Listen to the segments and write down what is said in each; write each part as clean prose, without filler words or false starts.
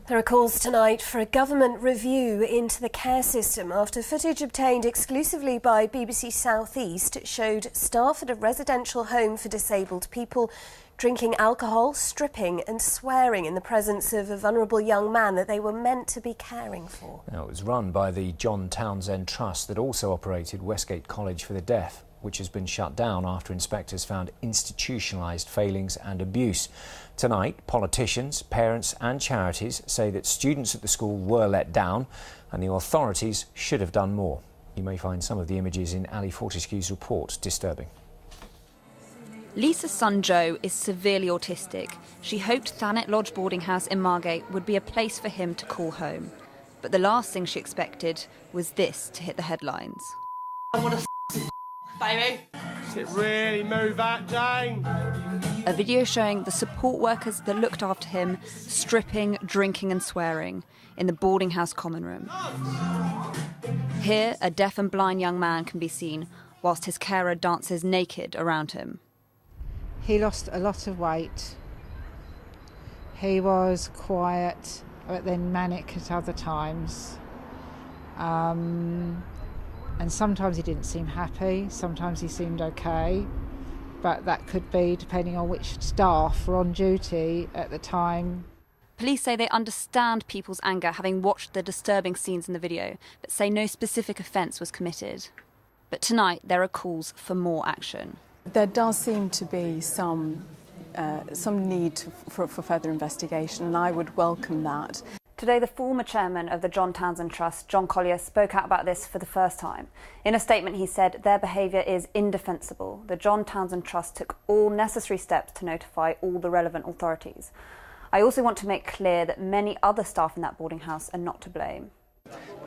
There are calls tonight for a government review into the care system after footage obtained exclusively by BBC South East showed staff at a residential home for disabled people drinking alcohol, stripping and swearing in the presence of a vulnerable young man that they were meant to be caring for. Now, it was run by the John Townsend Trust that also operated Westgate College for the Deaf, which has been shut down after inspectors found institutionalised failings and abuse. Tonight, politicians, parents and charities say that students at the school were let down and the authorities should have done more. You may find some of the images in Ali Fortescue's report disturbing. Lisa's son Joe is severely autistic. She hoped Thanet Lodge boarding house in Margate would be a place for him to call home. But the last thing she expected was this to hit the headlines. I want to baby. Does it really move that, Jane? A video showing the support workers that looked after him stripping, drinking and swearing in the boarding house common room. Here, a deaf and blind young man can be seen whilst his carer dances naked around him. He lost a lot of weight. He was quiet, but then manic at other times. And sometimes he didn't seem happy, sometimes he seemed okay, but that could be depending on which staff were on duty at the time. Police say they understand people's anger having watched the disturbing scenes in the video, but say no specific offence was committed. But tonight there are calls for more action. There does seem to be some need for further investigation, and I would welcome that. Today, the former chairman of the John Townsend Trust, John Collier, spoke out about this for the first time. In a statement, he said their behaviour is indefensible. The John Townsend Trust took all necessary steps to notify all the relevant authorities. I also want to make clear that many other staff in that boarding house are not to blame.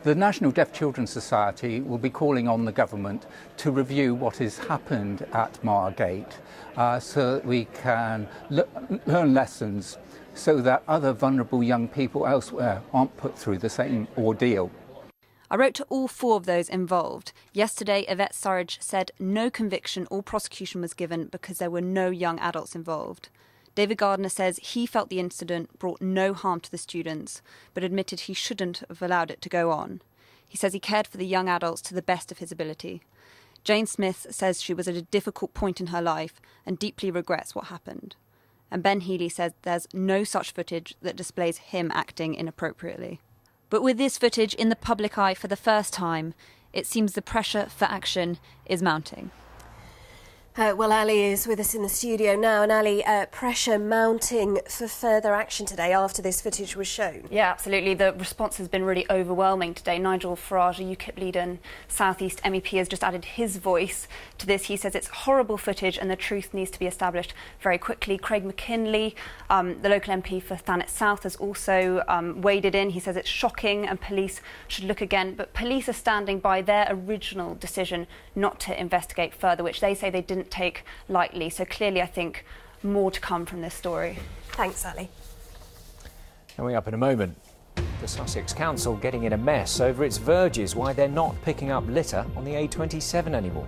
The National Deaf Children's Society will be calling on the government to review what has happened at Margate so that we can learn lessons so that other vulnerable young people elsewhere aren't put through the same ordeal. I wrote to all four of those involved. Yesterday, Yvette Surridge said no conviction or prosecution was given because there were no young adults involved. David Gardner says he felt the incident brought no harm to the students, but admitted he shouldn't have allowed it to go on. He says he cared for the young adults to the best of his ability. Jane Smith says she was at a difficult point in her life and deeply regrets what happened. And Ben Healy says there's no such footage that displays him acting inappropriately. But with this footage in the public eye for the first time, it seems the pressure for action is mounting. Well, Ali is with us in the studio now, and Ali, pressure mounting for further action today after this footage was shown. Yeah, absolutely. The response has been really overwhelming today. Nigel Farage, a UKIP leader and South East MEP, has just added his voice to this. He says it's horrible footage and the truth needs to be established very quickly. Craig McKinley, the local MP for Thanet South, has also waded in. He says it's shocking and police should look again. But police are standing by their original decision not to investigate further, which they say they didn't take lightly. So clearly, I think, more to come from this story. Thanks, Ali. Coming up in a moment, the Sussex Council getting in a mess over its verges, why they're not picking up litter on the A27 anymore.